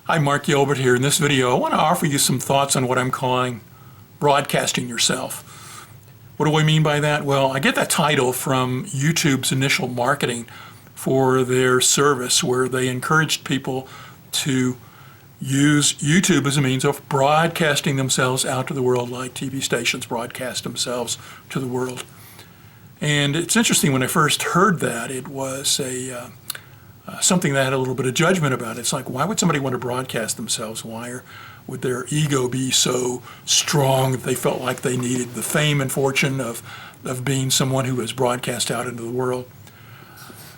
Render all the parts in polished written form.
Hi, Mark Gilbert here. In this video, I want to offer you some thoughts on what I'm calling broadcasting yourself. What do I mean by that? Well, I get that title from YouTube's initial marketing for their service, where they encouraged people to use YouTube as a means of broadcasting themselves out to the world, like TV stations broadcast themselves to the world. And it's interesting, when I first heard that, it was something that had a little bit of judgment about it. It's like, why would somebody want to broadcast themselves? Why would their ego be so strong that they felt like they needed the fame and fortune of being someone who was broadcast out into the world?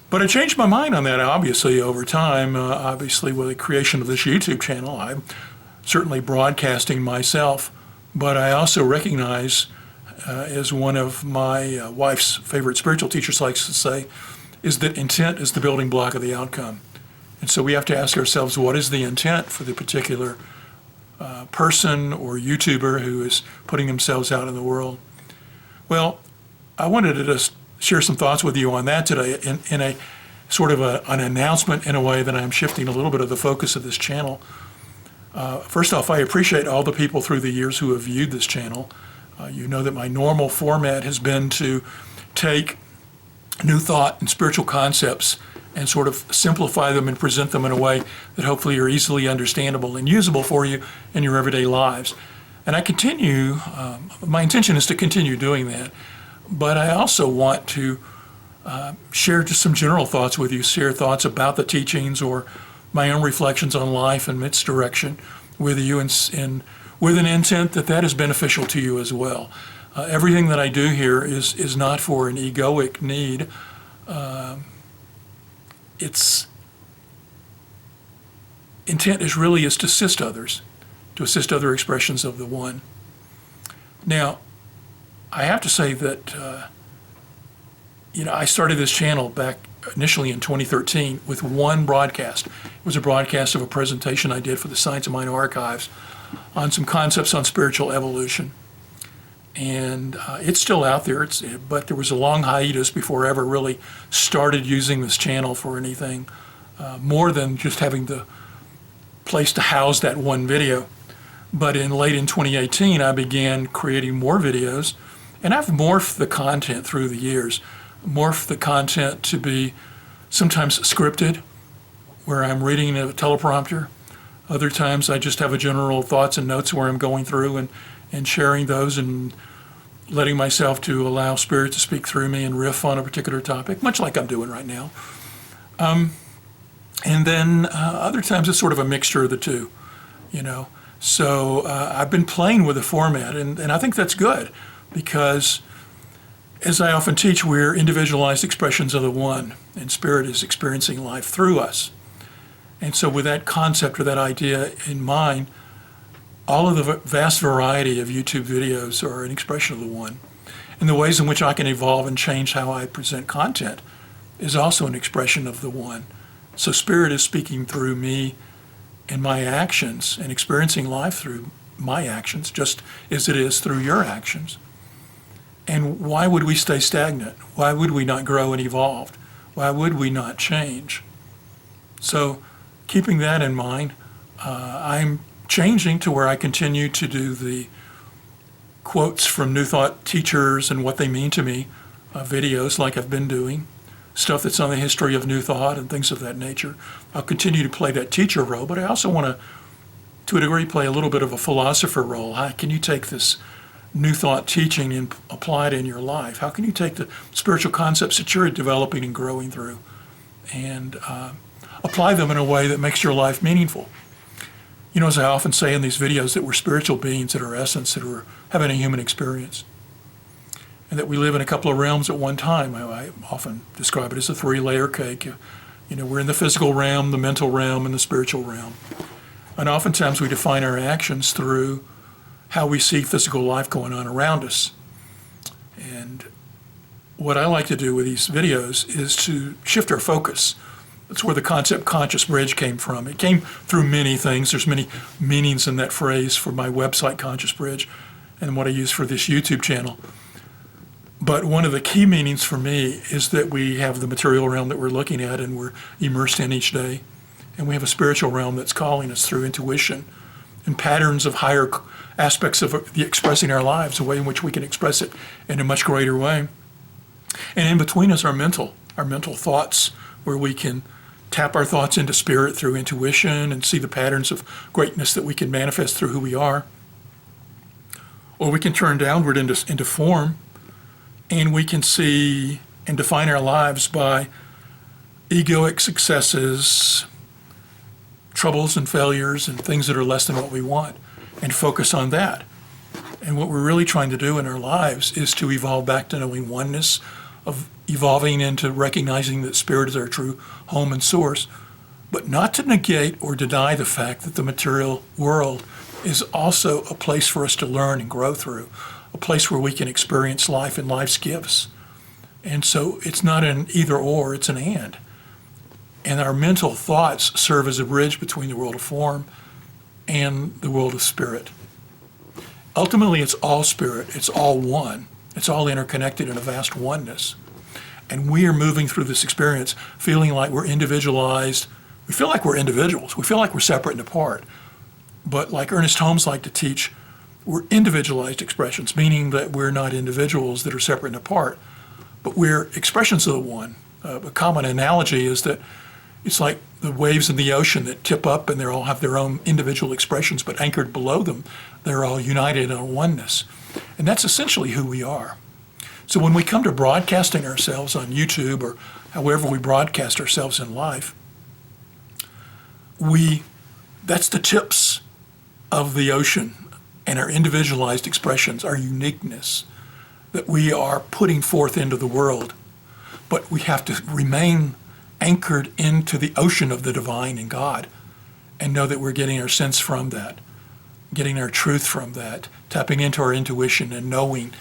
But I changed my mind on that, obviously, over time. Obviously, with the creation of this YouTube channel, I'm certainly broadcasting myself, but I also recognize, as one of my wife's favorite spiritual teachers likes to say, is that intent is the building block of the outcome. And so we have to ask ourselves, what is the intent for the particular person or YouTuber who is putting themselves out in the world? Well, I wanted to just share some thoughts with you on that today in a sort of an announcement, in a way that I'm shifting a little bit of the focus of this channel. First off, I appreciate all the people through the years who have viewed this channel. You know that my normal format has been to take new thought and spiritual concepts and sort of simplify them and present them in a way that hopefully are easily understandable and usable for you in your everyday lives. And I continue, my intention is to continue doing that, but I also want to share just some general thoughts with you, share thoughts about the teachings or my own reflections on life and its direction with you, and with an intent that is beneficial to you as well. Everything that I do here is not for an egoic need. Its intent is to assist others, to assist other expressions of the One. Now, I have to say that I started this channel back initially in 2013 with one broadcast. It was a broadcast of a presentation I did for the Science of Mind archives on some concepts on spiritual evolution. And it's still out there, but there was a long hiatus before I ever really started using this channel for anything more than just having the place to house that one video. But late in 2018, I began creating more videos, and I've morphed the content through the years, morphed the content to be sometimes scripted, where I'm reading a teleprompter. Other times I just have a general thoughts and notes where I'm going through and sharing those and letting myself to allow Spirit to speak through me and riff on a particular topic, much like I'm doing right now. And then other times it's sort of a mixture of the two, So I've been playing with the format, and I think that's good, because as I often teach, we're individualized expressions of the One, and Spirit is experiencing life through us. And so with that concept or that idea in mind, all of the vast variety of YouTube videos are an expression of the One. And the ways in which I can evolve and change how I present content is also an expression of the One. So Spirit is speaking through me and my actions and experiencing life through my actions, just as it is through your actions. And why would we stay stagnant? Why would we not grow and evolve? Why would we not change? So keeping that in mind, I'm changing to where I continue to do the quotes from New Thought teachers and what they mean to me, videos like I've been doing, stuff that's on the history of New Thought and things of that nature. I'll continue to play that teacher role, but I also want to a degree, play a little bit of a philosopher role. How can you take this New Thought teaching and apply it in your life? How can you take the spiritual concepts that you're developing and growing through and apply them in a way that makes your life meaningful? As I often say in these videos, that we're spiritual beings at our essence, that are having a human experience, and that we live in a couple of realms at one time. I often describe it as a three-layer cake. We're in the physical realm, the mental realm, and the spiritual realm. And oftentimes we define our actions through how we see physical life going on around us. And what I like to do with these videos is to shift our focus. That's where the concept conscious bridge came from. It came through many things. There's many meanings in that phrase for my website, Conscious Bridge, and what I use for this YouTube channel. But one of the key meanings for me is that we have the material realm that we're looking at and we're immersed in each day. and we have a spiritual realm that's calling us through intuition and patterns of higher aspects of the expressing our lives, a way in which we can express it in a much greater way. And in between us, our mental thoughts, where we can tap our thoughts into spirit through intuition and see the patterns of greatness that we can manifest through who we are. Or we can turn downward into form, and we can see and define our lives by egoic successes, troubles and failures, and things that are less than what we want, and focus on that. And what we're really trying to do in our lives is to evolve back to knowing oneness, of evolving into recognizing that spirit is our true home and source, but not to negate or deny the fact that the material world is also a place for us to learn and grow through, a place where we can experience life and life's gifts. And so it's not an either or, it's an and. And our mental thoughts serve as a bridge between the world of form and the world of spirit. Ultimately, it's all spirit, it's all one, it's all interconnected in a vast oneness. And we are moving through this experience feeling like we're individualized. We feel like we're individuals, we feel like we're separate and apart. But like Ernest Holmes liked to teach, we're individualized expressions, meaning that we're not individuals that are separate and apart, but we're expressions of the one. A common analogy is that it's like the waves in the ocean that tip up and they all have their own individual expressions, but anchored below them, they're all united in a oneness. And that's essentially who we are. So when we come to broadcasting ourselves on YouTube or however we broadcast ourselves in life, that's the tips of the ocean and our individualized expressions, our uniqueness that we are putting forth into the world. But we have to remain anchored into the ocean of the divine and God and know that we're getting our sense from that, getting our truth from that, tapping into our intuition and knowing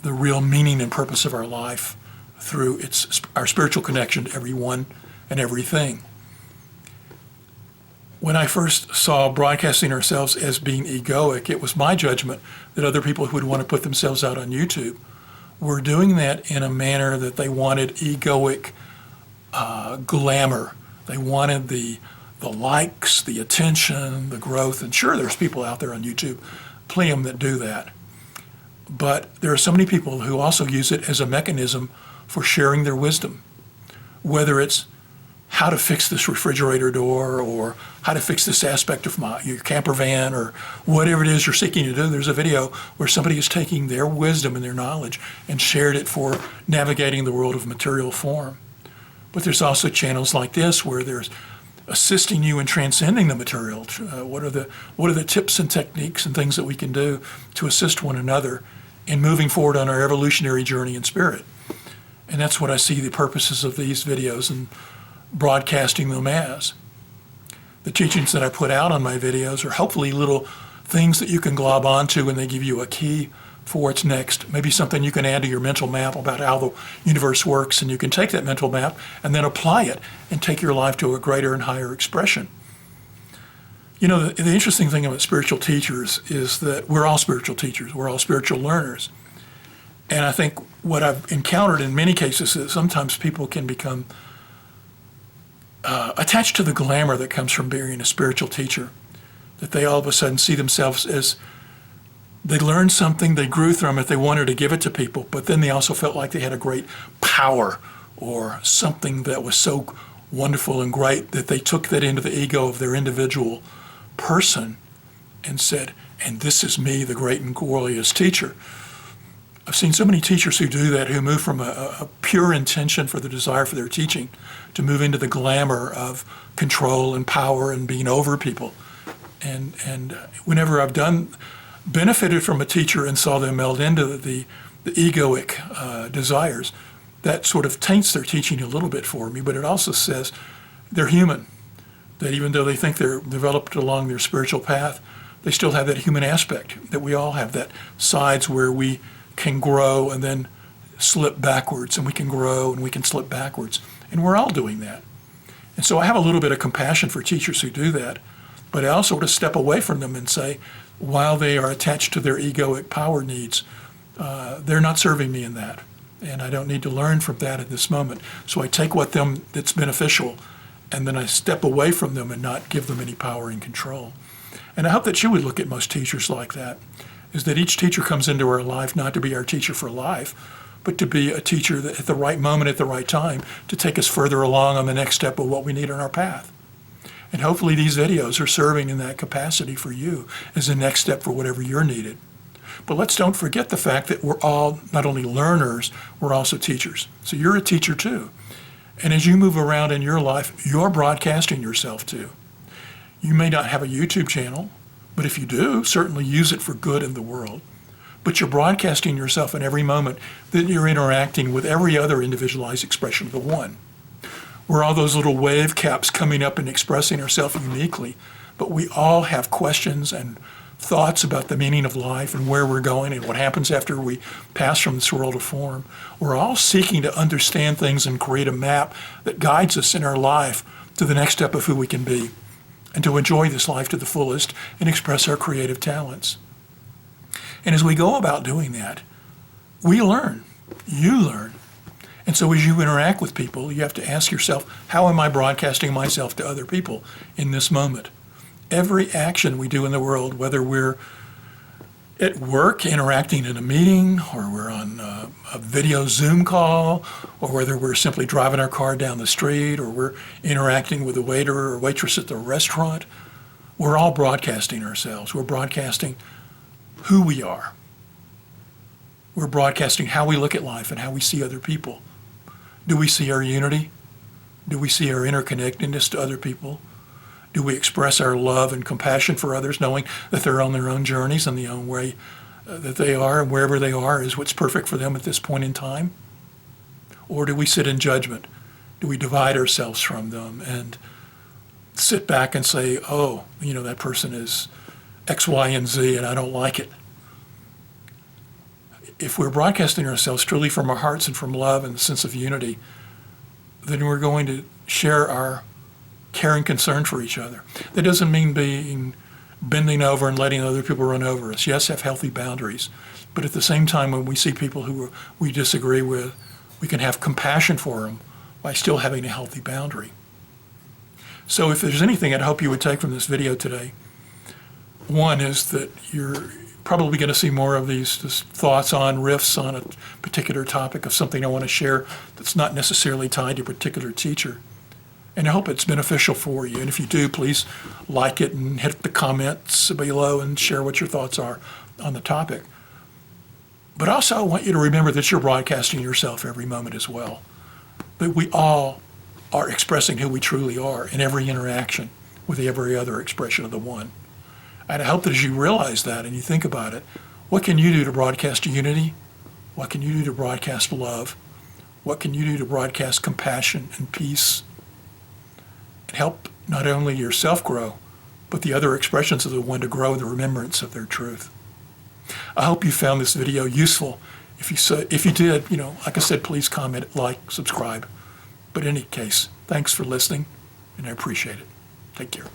the real meaning and purpose of our life through our spiritual connection to everyone and everything. When I first saw broadcasting ourselves as being egoic, it was my judgment that other people who would want to put themselves out on YouTube were doing that in a manner that they wanted egoic glamour. They wanted the likes, the attention, the growth. And sure, there's people out there on YouTube, plenty of them that do that. But there are so many people who also use it as a mechanism for sharing their wisdom, whether it's how to fix this refrigerator door or how to fix this aspect of your camper van or whatever it is you're seeking to do. There's a video where somebody is taking their wisdom and their knowledge and shared it for navigating the world of material form. But there's also channels like this where there's assisting you in transcending the material. What are the tips and techniques and things that we can do to assist one another in moving forward on our evolutionary journey in spirit? And that's what I see the purposes of these videos and broadcasting them as. The teachings that I put out on my videos are hopefully little things that you can glob onto and they give you a key for what's next. Maybe something you can add to your mental map about how the universe works, and you can take that mental map and then apply it and take your life to a greater and higher expression. You know, the interesting thing about spiritual teachers is that we're all spiritual teachers. We're all spiritual learners. And I think what I've encountered in many cases is sometimes people can become attached to the glamour that comes from being a spiritual teacher, that they all of a sudden see themselves as they learned something, they grew from it, they wanted to give it to people, but then they also felt like they had a great power or something that was so wonderful and great that they took that into the ego of their individual person and said, and this is me, the great and glorious teacher. I've seen so many teachers who do that, who move from a pure intention for the desire for their teaching to move into the glamour of control and power and being over people. And whenever I've benefited from a teacher and saw them meld into the egoic desires, that sort of taints their teaching a little bit for me, but it also says they're human, that even though they think they're developed along their spiritual path, they still have that human aspect, that we all have that sides where we can grow and then slip backwards, and we can grow and we can slip backwards. And we're all doing that. And so I have a little bit of compassion for teachers who do that, but I also sort of step away from them and say, while they are attached to their egoic power needs, they're not serving me in that. And I don't need to learn from that at this moment. So I take that's beneficial and then I step away from them and not give them any power and control. And I hope that you would look at most teachers like that, is that each teacher comes into our life not to be our teacher for life, but to be a teacher that at the right moment, at the right time, to take us further along on the next step of what we need on our path. And hopefully these videos are serving in that capacity for you as the next step for whatever you're needed. But let's don't forget the fact that we're all not only learners, we're also teachers. So you're a teacher too. And as you move around in your life, you're broadcasting yourself too. You may not have a YouTube channel, but if you do, certainly use it for good in the world. But you're broadcasting yourself in every moment that you're interacting with every other individualized expression of the one. We're all those little wave caps coming up and expressing ourselves uniquely, but we all have questions and thoughts about the meaning of life and where we're going and what happens after we pass from this world of form. We're all seeking to understand things and create a map that guides us in our life to the next step of who we can be and to enjoy this life to the fullest and express our creative talents. And as we go about doing that, we learn, you learn. And so as you interact with people, you have to ask yourself, how am I broadcasting myself to other people in this moment? Every action we do in the world, whether we're at work interacting in a meeting, or we're on a video Zoom call, or whether we're simply driving our car down the street, or we're interacting with a waiter or waitress at the restaurant, we're all broadcasting ourselves. We're broadcasting who we are. We're broadcasting how we look at life and how we see other people. Do we see our unity? Do we see our interconnectedness to other people? Do we express our love and compassion for others, knowing that they're on their own journeys and the own way that they are, and wherever they are is what's perfect for them at this point in time? Or do we sit in judgment? Do we divide ourselves from them and sit back and say, oh, that person is X, Y, and Z, and I don't like it? If we're broadcasting ourselves truly from our hearts and from love and a sense of unity, then we're going to share our care and concern for each other. That doesn't mean bending over and letting other people run over us. Yes, have healthy boundaries. But at the same time, when we see people who we disagree with, we can have compassion for them by still having a healthy boundary. So if there's anything I'd hope you would take from this video today, one is that you're probably going to see more of these thoughts on riffs on a particular topic of something I want to share that's not necessarily tied to a particular teacher. And I hope it's beneficial for you. And if you do, please like it and hit the comments below and share what your thoughts are on the topic. But also I want you to remember that you're broadcasting yourself every moment as well. That we all are expressing who we truly are in every interaction with every other expression of the one. And I hope that as you realize that and you think about it, what can you do to broadcast unity? What can you do to broadcast love? What can you do to broadcast compassion and peace? And help not only yourself grow, but the other expressions of the one to grow in the remembrance of their truth. I hope you found this video useful. If you did, like I said, please comment, like, subscribe. But in any case, thanks for listening, and I appreciate it. Take care.